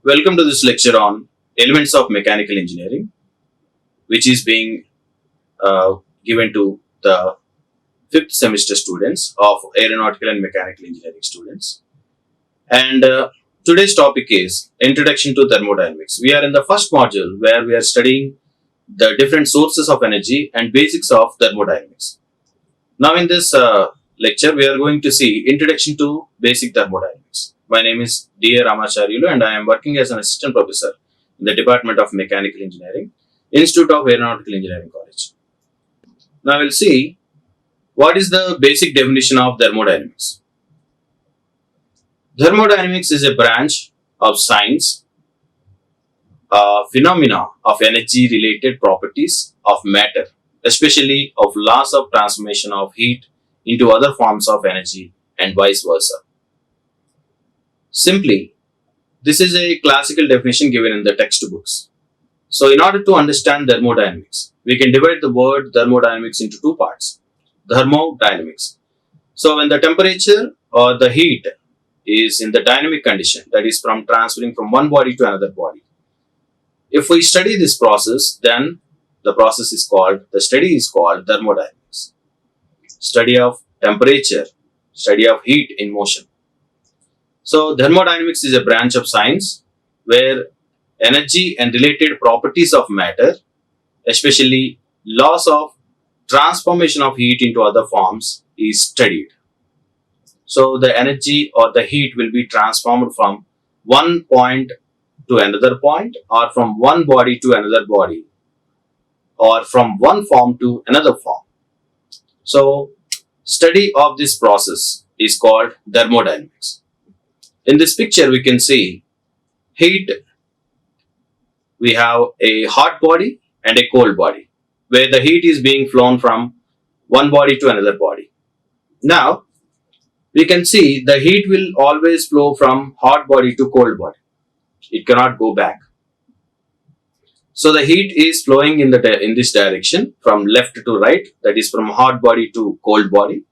Welcome to this lecture on elements of mechanical engineering, which is being given to the fifth semester students of aeronautical and mechanical engineering students. And today's topic is Introduction to Thermodynamics. We are in the first module where we are studying the different sources of energy and basics of thermodynamics. Now, in this lecture, we are going to see Introduction to Basic Thermodynamics. My name is Atchuta Ramacharyulu and I am working as an assistant professor in the Department of Mechanical Engineering, Institute of Aeronautical Engineering College. Now, we'll see what is the basic definition of thermodynamics. Thermodynamics is a branch of science, phenomena of energy-related properties of matter, especially of laws of transformation of heat into other forms of energy and vice versa. Simply, this is a classical definition given in the textbooks. So, in order to understand thermodynamics, we can divide the word thermodynamics into two parts. Thermodynamics. So, when the temperature or the heat is in the dynamic condition, that is from transferring from one body to another body. If we study this process, then the study is called thermodynamics. Study of temperature, study of heat in motion. So, thermodynamics is a branch of science where energy and related properties of matter, especially laws of transformation of heat into other forms, is studied. So, the energy or the heat will be transformed from one point to another point, or from one body to another body, or from one form to another form. So, study of this process is called thermodynamics. In this picture, we can see heat. We have a hot body and a cold body, where the heat is being flown from one body to another body. Now, we can see the heat will always flow from hot body to cold body. It cannot go back. So, the heat is flowing in this direction from left to right, that is from hot body to cold body,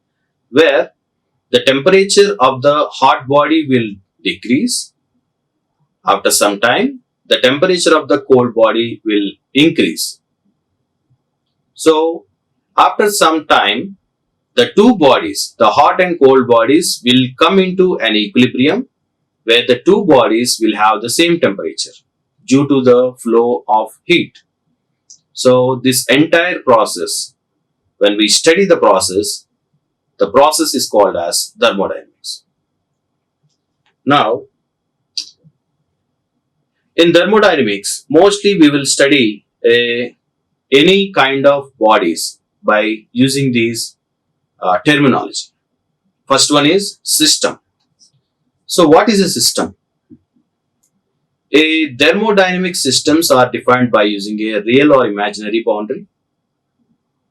where the temperature of the hot body will decrease. After some time, the temperature of the cold body will increase. So, after some time, the two bodies, the hot and cold bodies, will come into an equilibrium where the two bodies will have the same temperature due to the flow of heat. So, this entire process, when we study the process is called as thermodynamics. Now, in thermodynamics, mostly we will study any kind of bodies by using these terminology. First one is system. So, what is a system? A thermodynamic systems are defined by using a real or imaginary boundary.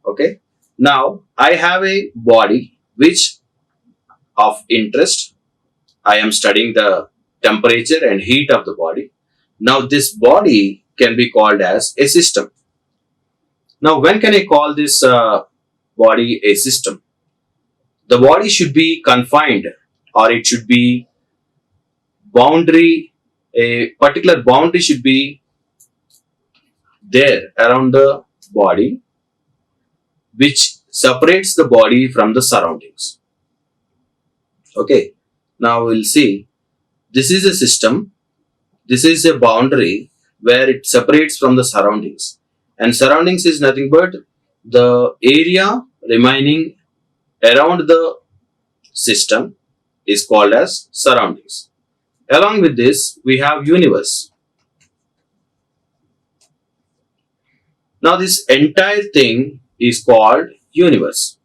Okay. Now, I have a body which of interest. I am studying the temperature and heat of the body. Now, this body can be called as a system. Now, when can I call this body a system? The body should be confined, or it should be boundary, a particular boundary should be there around the body, which separates the body from the surroundings. Okay. Now, we'll see, this is a system, this is a boundary where it separates from the surroundings, and surroundings is nothing but the area remaining around the system is called as surroundings. Along with this, we have universe. Now, this entire thing is called universe.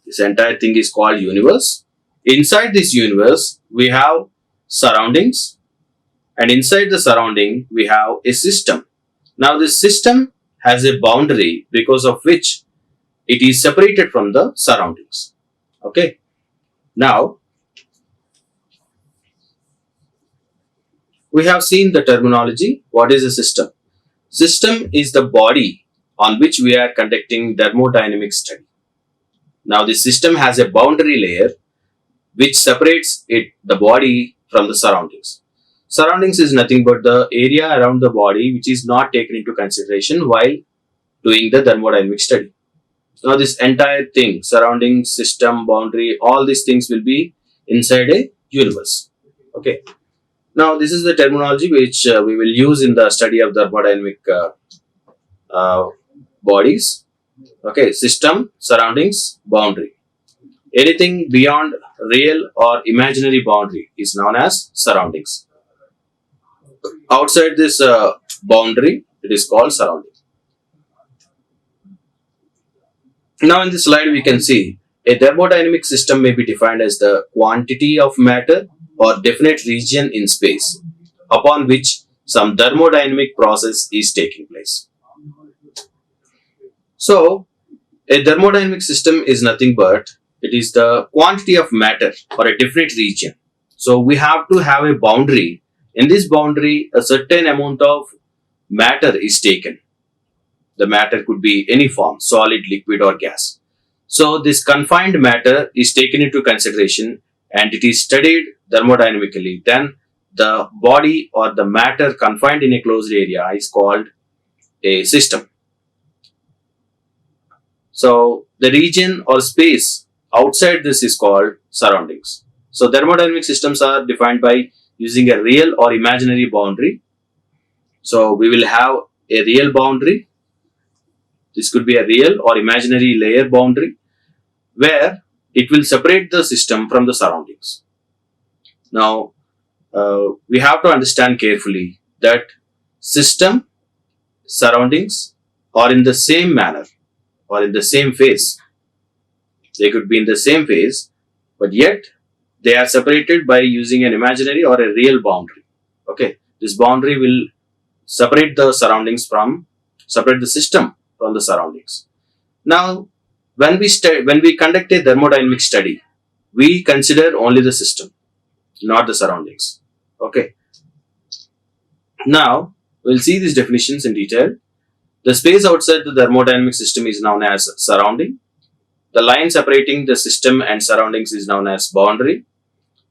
This entire thing is called universe. Inside this universe, we have surroundings, and inside the surrounding, we have a system. Now, this system has a boundary because of which it is separated from the surroundings. Okay. Now, we have seen the terminology. What is a system? System is the body on which we are conducting thermodynamic study. Now, this system has a boundary layer which separates the body from the surroundings. Surroundings is nothing but the area around the body which is not taken into consideration while doing the thermodynamic study. Now this entire thing, surrounding, system, boundary, all these things will be inside a universe. Okay. Now this is the terminology which we will use in the study of thermodynamic uh, bodies. Okay, system, surroundings, boundary. Anything beyond real or imaginary boundary is known as surroundings. Outside this boundary, it is called surrounding. Now in this slide we can see a thermodynamic system may be defined as the quantity of matter or definite region in space upon which some thermodynamic process is taking place. So a thermodynamic system is nothing but it is the quantity of matter or a definite region. So we have to have a boundary. In this boundary, a certain amount of matter is taken. The matter could be any form, solid, liquid or gas. So this confined matter is taken into consideration and it is studied thermodynamically. Then the body or the matter confined in a closed area is called a system. So the region or space outside this is called surroundings. So thermodynamic systems are defined by using a real or imaginary boundary. So we will have a real boundary. This could be a real or imaginary layer boundary where it will separate the system from the surroundings. Now we have to understand carefully that system, surroundings are in the same manner or in the same phase. They could be in the same phase, but yet they are separated by using an imaginary or a real boundary. Okay, this boundary will separate the system from the surroundings. Now, when we conduct a thermodynamic study, we consider only the system, not the surroundings. Okay. Now, we'll see these definitions in detail. The space outside the thermodynamic system is known as surrounding. The line separating the system and surroundings is known as boundary.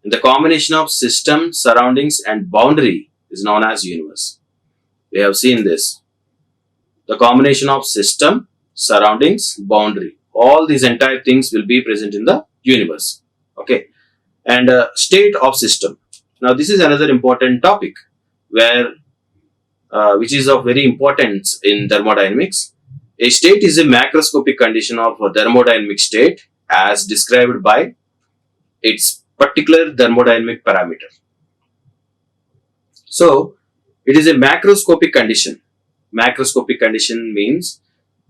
And the combination of system, surroundings and boundary is known as universe. We have seen this. The combination of system, surroundings, boundary. All these entire things will be present in the universe. Okay. And state of system. Now this is another important topic where which is of very importance in thermodynamics. A state is a macroscopic condition of a thermodynamic state as described by its particular thermodynamic parameter. So, it is a macroscopic condition. Macroscopic condition means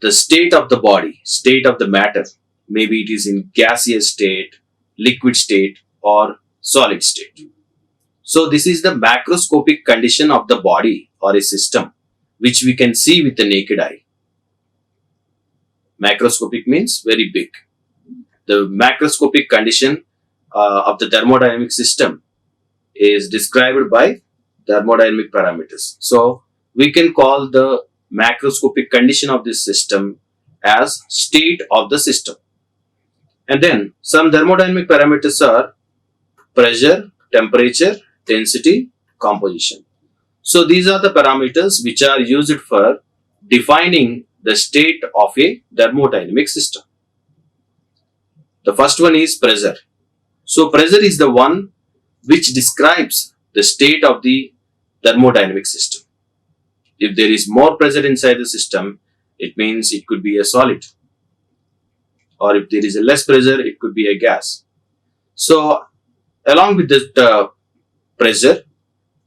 the state of the body, state of the matter. Maybe it is in gaseous state, liquid state or solid state. So, this is the macroscopic condition of the body or a system which we can see with the naked eye. Macroscopic means very big. The macroscopic condition of the thermodynamic system is described by thermodynamic parameters. So, we can call the macroscopic condition of this system as state of the system. And then some thermodynamic parameters are pressure, temperature, density, composition. So, these are the parameters which are used for defining the state of a thermodynamic system. The first one is pressure. So, pressure is the one which describes the state of the thermodynamic system. If there is more pressure inside the system, it means it could be a solid. Or if there is a less pressure, it could be a gas. So, along with this pressure,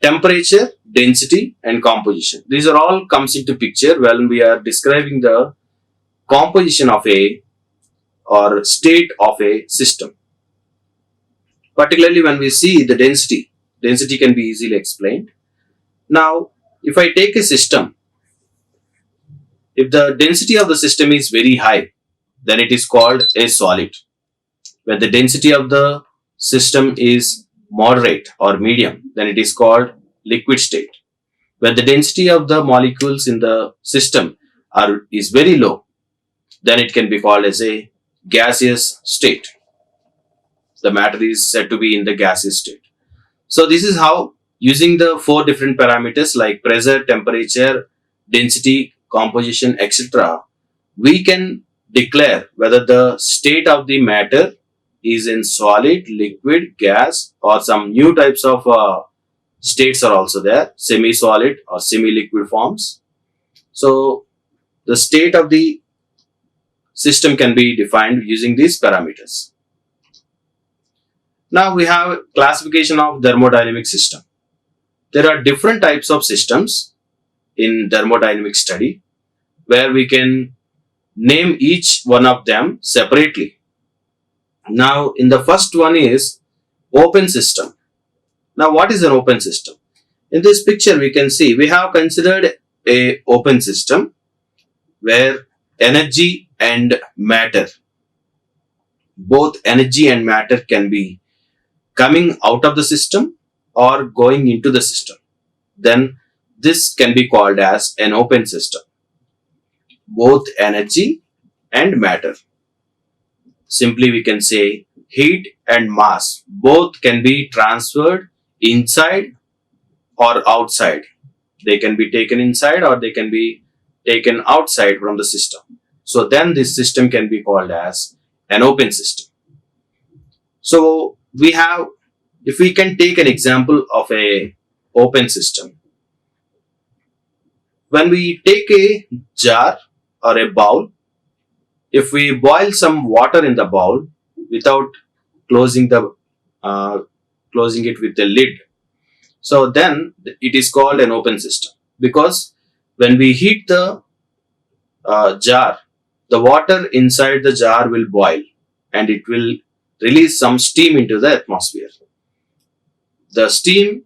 temperature, density and composition. These are all comes into picture when we are describing the composition of a or state of a system. Particularly when we see the density can be easily explained. Now, if I take a system, if the density of the system is very high, then it is called a solid. When the density of the system is moderate or medium, then it is called liquid state. When the density of the molecules in the system is very low, then it can be called as a gaseous state. the matter is said to be in the gaseous state. So this is how, using the 4 different parameters like pressure, temperature, density, composition, etc., we can declare whether the state of the matter is in solid, liquid, gas, or some new types of states are also there, semi-solid or semi-liquid forms. So the state of the system can be defined using these parameters. Now we have classification of thermodynamic system. There are different types of systems in thermodynamic study where we can name each one of them separately. Now in the first one is open system. Now what is an open system? In this picture we can see we have considered a open system where energy and matter, both energy and matter, can be coming out of the system or going into the system. Then this can be called as an open system. Both energy and matter. Simply we can say heat and mass both can be transferred inside or outside. They can be taken inside or they can be taken outside from the system. So then this system can be called as an open system. So we have, if we can take an example of a open system, when we take a jar or a bowl, if we boil some water in the bowl without closing it with the lid, so then it is called an open system, because when we heat the jar, the water inside the jar will boil and it will release some steam into the atmosphere. The steam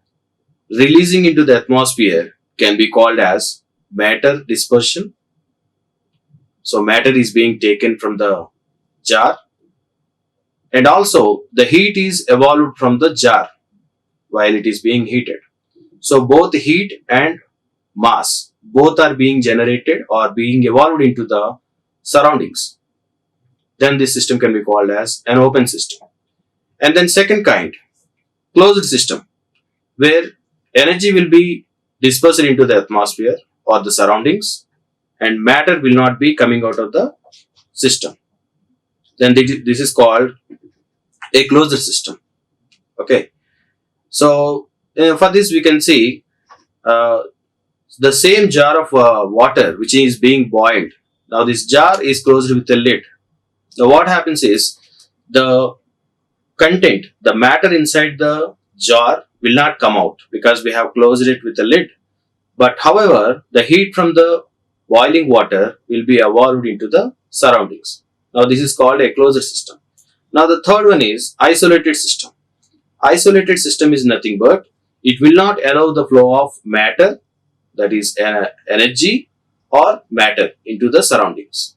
releasing into the atmosphere can be called as matter dispersion. So matter is being taken from the jar, and also the heat is evolved from the jar while it is being heated. So both heat and mass both are being generated or being evolved into the surroundings. Then this system can be called as an open system. And then second kind, closed system, where energy will be dispersed into the atmosphere or the surroundings and matter will not be coming out of the system. Then this is called a closed system. Okay. So for this we can see the same jar of water which is being boiled. Now this jar is closed with a lid. Now what happens is the content, the matter inside the jar will not come out because we have closed it with a lid. But however, the heat from the boiling water will be evolved into the surroundings. Now this is called a closed system. Now the third one is isolated system. Isolated system is nothing but it will not allow the flow of matter, that is energy or matter, into the surroundings.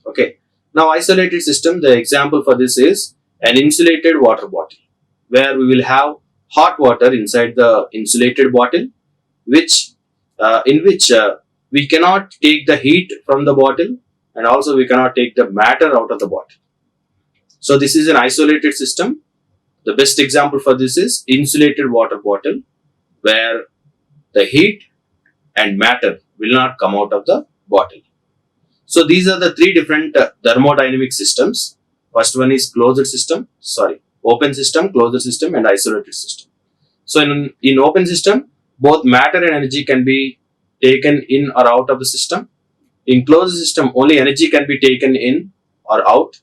Okay. Now isolated system, the example for this is an insulated water bottle, where we will have hot water inside the insulated bottle, in which we cannot take the heat from the bottle and also we cannot take the matter out of the bottle. So this is an isolated system. The best example for this is insulated water bottle, where the heat and matter will not come out of the bottle. So these are the 3 different thermodynamic systems. First one is open system, closed system and isolated system. So in open system, both matter and energy can be taken in or out of the system. In closed system, only energy can be taken in or out.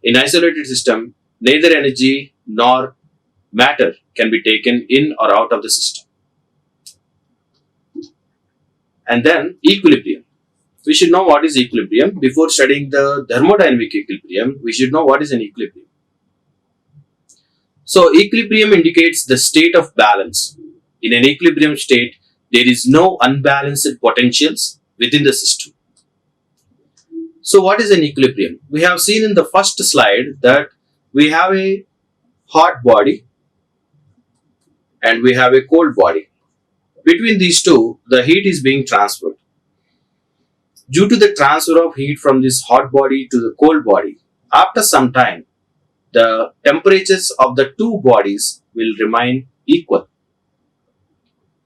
In isolated system, neither energy nor matter can be taken in or out of the system. And then equilibrium. We should know what is equilibrium. Before studying the thermodynamic equilibrium, we should know what is an equilibrium. So equilibrium indicates the state of balance. In an equilibrium state, there is no unbalanced potentials within the system. So what is an equilibrium? We have seen in the first slide that we have a hot body and we have a cold body. Between these two, the heat is being transferred. Due to the transfer of heat from this hot body to the cold body, after some time, the temperatures of the two bodies will remain equal.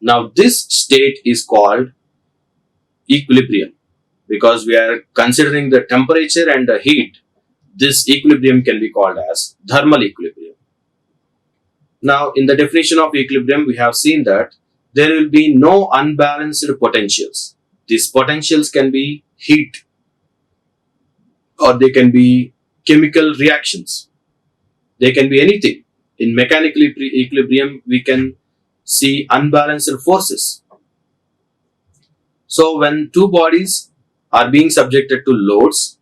Now this state is called equilibrium because we are considering the temperature and the heat. This equilibrium can be called as thermal equilibrium. Now in the definition of equilibrium, we have seen that there will be no unbalanced potentials. These potentials can be heat or they can be chemical reactions. They can be anything. In mechanical equilibrium, we can see unbalanced forces. So when two bodies are being subjected to loads,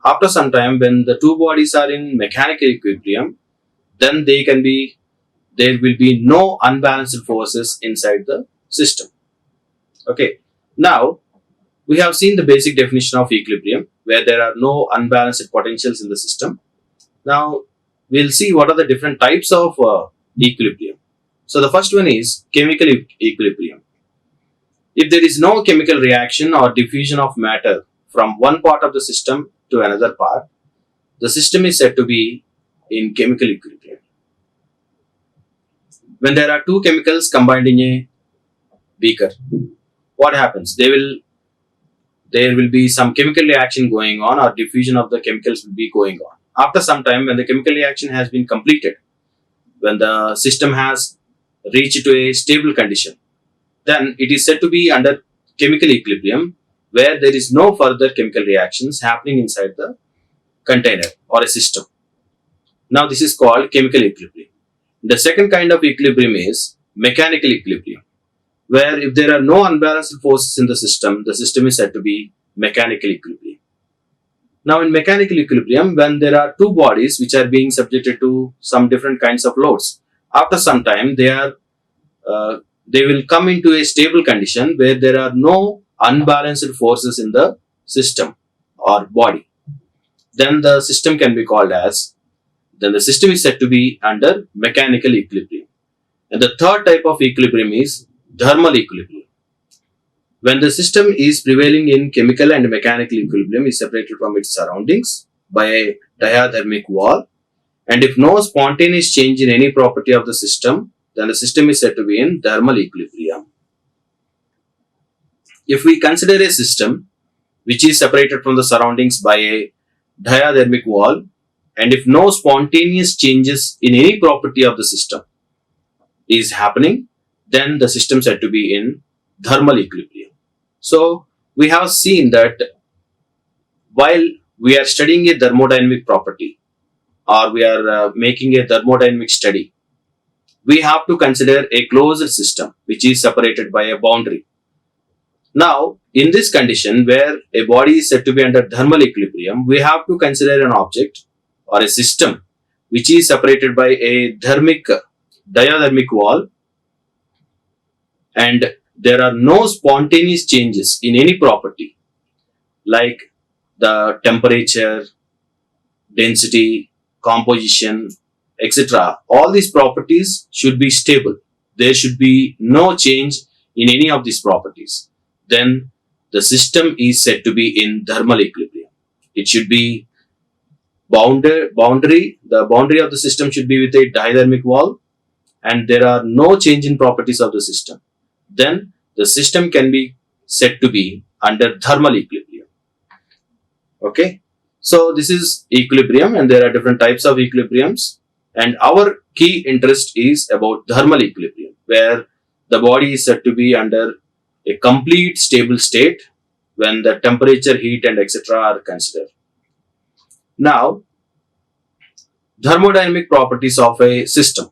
after some time when the two bodies are in mechanical equilibrium, then there will be no unbalanced forces inside the system. Okay. Now we have seen the basic definition of equilibrium where there are no unbalanced potentials in the system. Now we'll see what are the different types of equilibrium. So the first one is chemical equilibrium. If there is no chemical reaction or diffusion of matter from one part of the system to another part, the system is said to be in chemical equilibrium. When there are two chemicals combined in a beaker, what happens? There will be some chemical reaction going on or diffusion of the chemicals will be going on. After some time, when the chemical reaction has been completed, when the system has reached to a stable condition, then it is said to be under chemical equilibrium where there is no further chemical reactions happening inside the container or a system. Now this is called chemical equilibrium. The second kind of equilibrium is mechanical equilibrium, where if there are no unbalanced forces in the system is said to be mechanical equilibrium. Now in mechanical equilibrium, when there are two bodies which are being subjected to some different kinds of loads, after some time they will come into a stable condition where there are no unbalanced forces in the system or body. Then the system is said to be under mechanical equilibrium. And the third type of equilibrium is thermal equilibrium. When the system is prevailing in chemical and mechanical equilibrium is separated from its surroundings by a diathermic wall, and if no spontaneous change in any property of the system, then the system is said to be in thermal equilibrium. If we consider a system which is separated from the surroundings by a diathermic wall, and if no spontaneous changes in any property of the system is happening, then the system is said to be in thermal equilibrium. So we have seen that while we are studying a thermodynamic property or we are making a thermodynamic study, we have to consider a closed system which is separated by a boundary. Now, in this condition where a body is said to be under thermal equilibrium, we have to consider an object or a system which is separated by a diathermic wall, and there are no spontaneous changes in any property like the temperature, density, composition, etc. All these properties should be stable. There should be no change in any of these properties. Then the system is said to be in thermal equilibrium. It should be the boundary of the system should be with a diathermic wall, and there are no change in properties of the system. Then the system can be said to be under thermal equilibrium. Okay, so this is equilibrium, and there are different types of equilibriums, and our key interest is about thermal equilibrium, where the body is said to be under a complete stable state when the temperature, heat and etc. are considered. Now, thermodynamic properties of a system.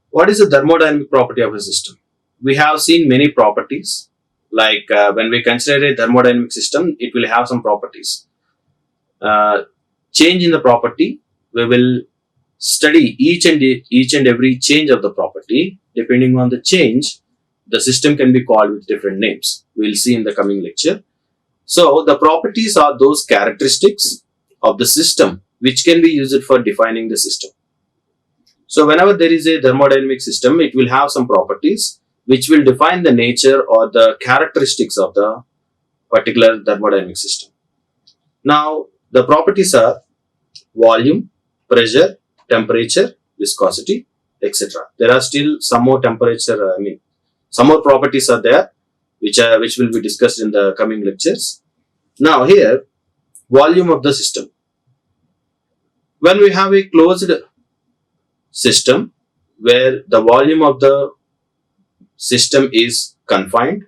What is the thermodynamic property of a system? We have seen many properties. Like when we consider a thermodynamic system, it will have some properties. Change in the property, we will study each and every change of the property. Depending on the change, the system can be called with different names. We will see in the coming lecture. So the properties are those characteristics of the system which can be used for defining the system. So whenever there is a thermodynamic system, it will have some properties which will define the nature or the characteristics of the particular thermodynamic system. Now, The properties are volume, pressure, temperature, viscosity, etc. There are still some more some more properties are there, which will be discussed in the coming lectures. Now here, volume of the system. When we have a closed system where the volume of the system is confined,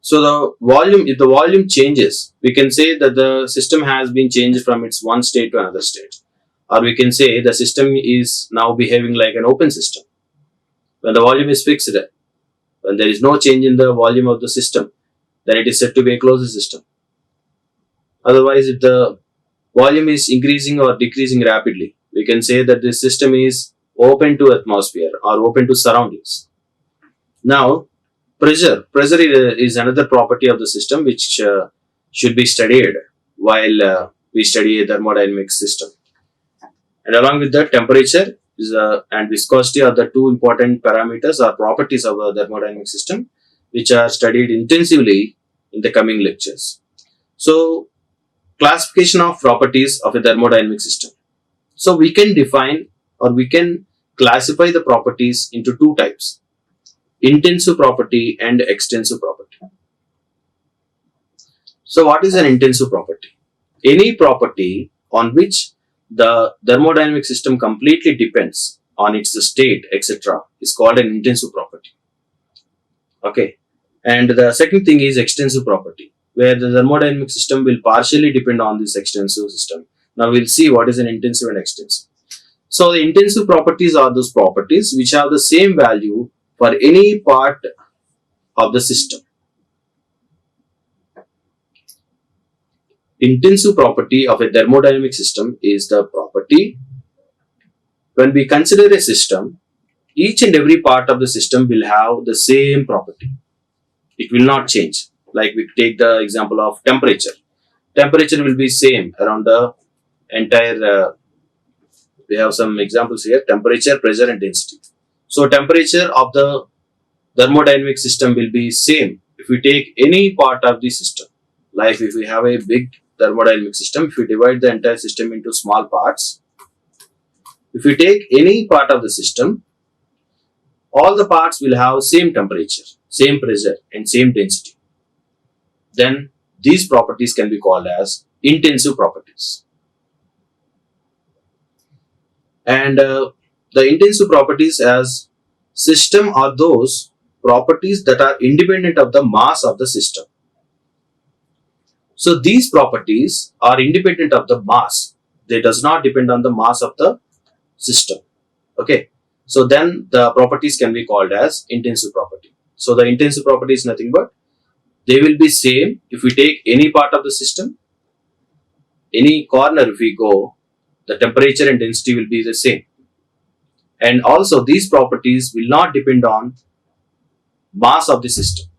so if the volume changes, we can say that the system has been changed from its one state to another state. Or we can say the system is now behaving like an open system. When the volume is fixed, when there is no change in the volume of the system, then it is said to be a closed system. Otherwise, if the volume is increasing or decreasing rapidly, we can say that this system is open to atmosphere or open to surroundings. Now, pressure is another property of the system which should be studied while we study a thermodynamic system. And along with that, temperature and viscosity are the two important parameters or properties of a thermodynamic system, which are studied intensively in the coming lectures. So, classification of properties of a thermodynamic system. So, we can define or we can classify the properties into two types: intensive property and extensive property. So, what is an intensive property? Any property on which the thermodynamic system completely depends on its state, etc., is called an intensive property. Okay. And the second thing is extensive property, where the thermodynamic system will partially depend on this extensive system. Now we'll see what is an intensive and extensive. So the intensive properties are those properties which have the same value for any part of the system. Intensive property of a thermodynamic system is the property when we consider a system, each and every part of the system will have the same property. It will not change. Like we take the example of temperature. Temperature will be same around the entire, we have some examples here: temperature, pressure and density. So temperature of the thermodynamic system will be same if we take any part of the system. Like if we have a big thermodynamic system, if we divide the entire system into small parts, if we take any part of the system, all the parts will have same temperature, same pressure and same density. Then these properties can be called as intensive properties. And the intensive properties as system are those properties that are independent of the mass of the system. So these properties are independent of the mass. They does not depend on the mass of the system. Okay. So then the properties can be called as intensive property. So the intensive property is nothing but they will be same if we take any part of the system, any corner if we go, the temperature and density will be the same. And also these properties will not depend on mass of the system.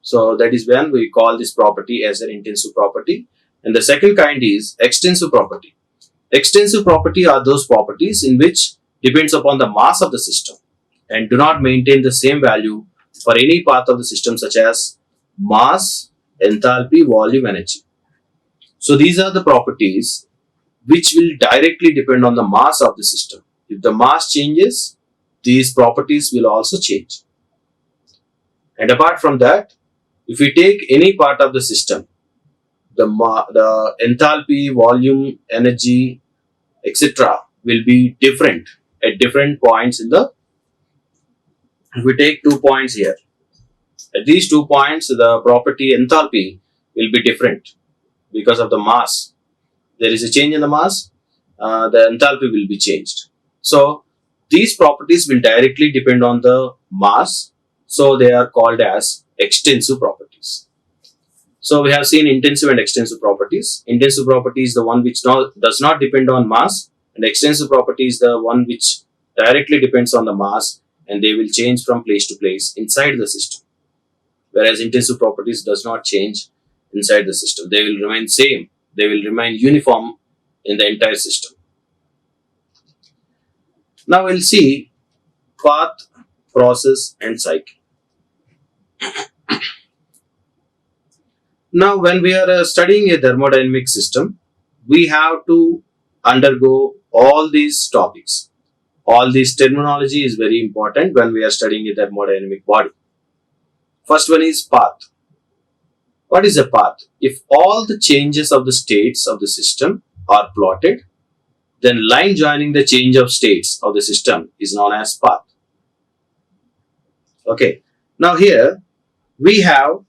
So that is when we call this property as an intensive property. And the second kind is extensive property. Extensive property are those properties in which depends upon the mass of the system and do not maintain the same value for any part of the system, such as mass, enthalpy, volume, energy. So these are the properties which will directly depend on the mass of the system. If the mass changes, these properties will also change. And apart from that, if we take any part of the system, the enthalpy, volume, energy, etc. will be different at different points in the, if we take 2 points here, at these 2 points the property enthalpy will be different because of the mass. There is a change in the mass, the enthalpy will be changed. So these properties will directly depend on the mass, so they are called as extensive properties. So we have seen intensive and extensive properties. Intensive property is the one which does not depend on mass, and extensive property is the one which directly depends on the mass, and they will change from place to place inside the system. Whereas intensive properties does not change inside the system. They will remain same. They will remain uniform in the entire system. Now we'll see path, process and cycle. Now, when we are studying a thermodynamic system, we have to undergo all these topics. All this terminology is very important when we are studying a thermodynamic body. First one is path. What is a path? If all the changes of the states of the system are plotted, then line joining the change of states of the system is known as path. Okay. Now here we have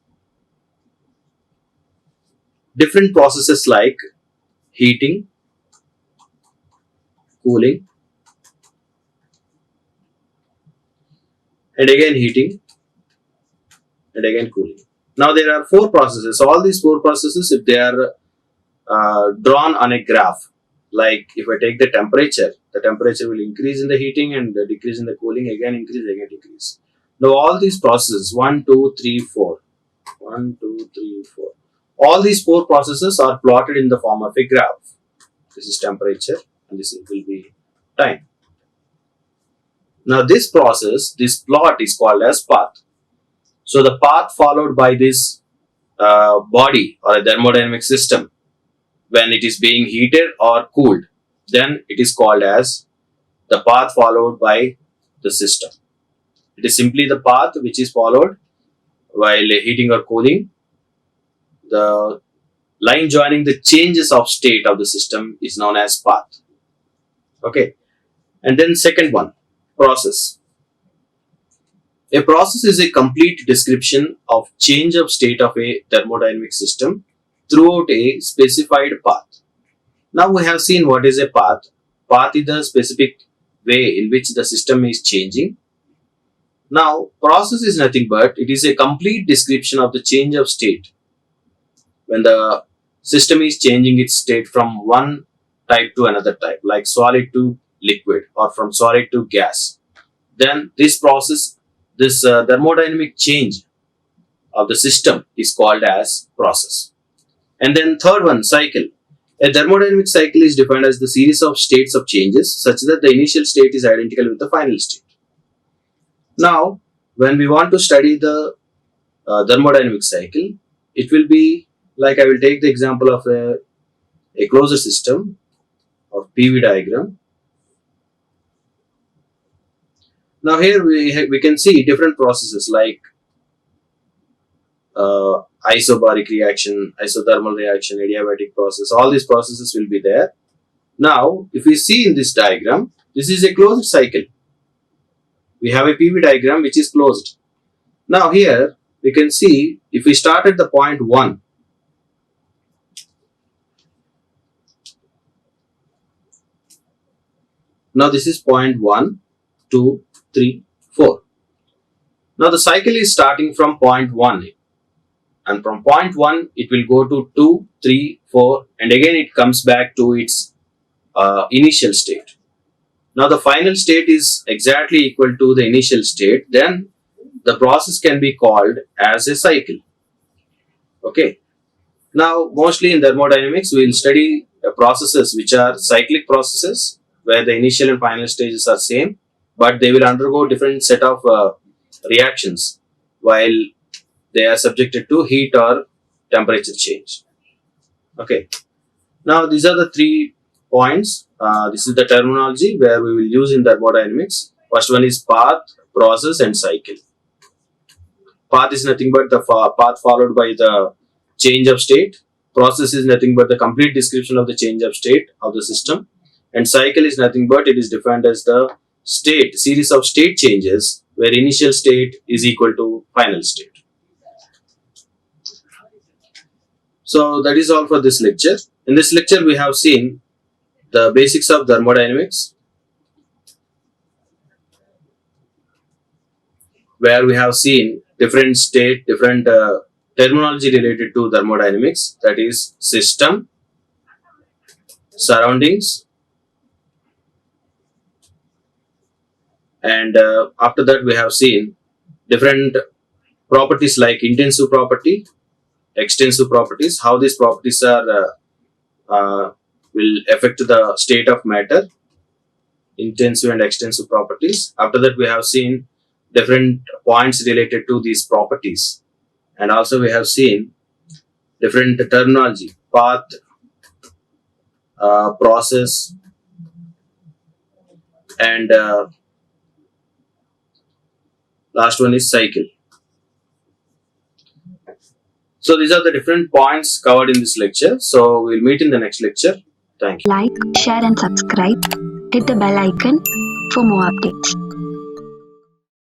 different processes like heating, cooling, and again heating, and again cooling. Now there are four processes. All these four processes, if they are drawn on a graph, like if I take the temperature will increase in the heating and decrease in the cooling, again increase, again decrease. Now all these processes, 1, 2, 3, 4, 1, 2, 3, 4, all these four processes are plotted in the form of a graph. This is temperature and this will be time. Now this process, this plot is called as path. So the path followed by this body or a thermodynamic system when it is being heated or cooled, then it is called as the path followed by the system. It is simply the path which is followed while heating or cooling. The line joining the changes of state of the system is known as path. Okay. And then second one, process. A process is a complete description of change of state of a thermodynamic system throughout a specified path. Now we have seen what is a path. Path is the specific way in which the system is changing. Now process is nothing but it is a complete description of the change of state. When the system is changing its state from one type to another type, like solid to liquid or from solid to gas, then this process, this thermodynamic change of the system is called as process. And then third one, cycle. A thermodynamic cycle is defined as the series of states of changes such that the initial state is identical with the final state. Now, when we want to study the thermodynamic cycle, it will be like, I will take the example of a closed system of PV diagram. Now here we can see different processes like isobaric reaction, isothermal reaction, adiabatic process. All these processes will be there. Now, if we see in this diagram, this is a closed cycle. We have a PV diagram which is closed. Now here we can see if we start at the point 1, now this is point 1, 2, 3, 4. Now the cycle is starting from point 1, and from point 1 it will go to 2, 3, 4, and again it comes back to its initial state. Now the final state is exactly equal to the initial state, then the process can be called as a cycle. Okay. Now mostly in thermodynamics we will study processes which are cyclic processes where the initial and final stages are same, but they will undergo different set of reactions while they are subjected to heat or temperature change. Okay. Now these are the 3 points. This is the terminology where we will use in thermodynamics. First one is path, process and cycle. Path is nothing but the path followed by the change of state. Process is nothing but the complete description of the change of state of the system. And cycle is nothing but it is defined as the state, series of state changes where initial state is equal to final state. So that is all for this lecture. In this lecture we have seen the basics of thermodynamics, where we have seen different state, different terminology related to thermodynamics, that is system, surroundings, and after that we have seen different properties like intensive property, extensive properties, how these properties are will affect the state of matter, intensive and extensive properties. After that we have seen different points related to these properties, and also we have seen different terminology, path, process, and last one is cycle. So these are the different points covered in this lecture. So we'll meet in the next lecture. Thank you. Like, share and subscribe. Hit the bell icon for more updates.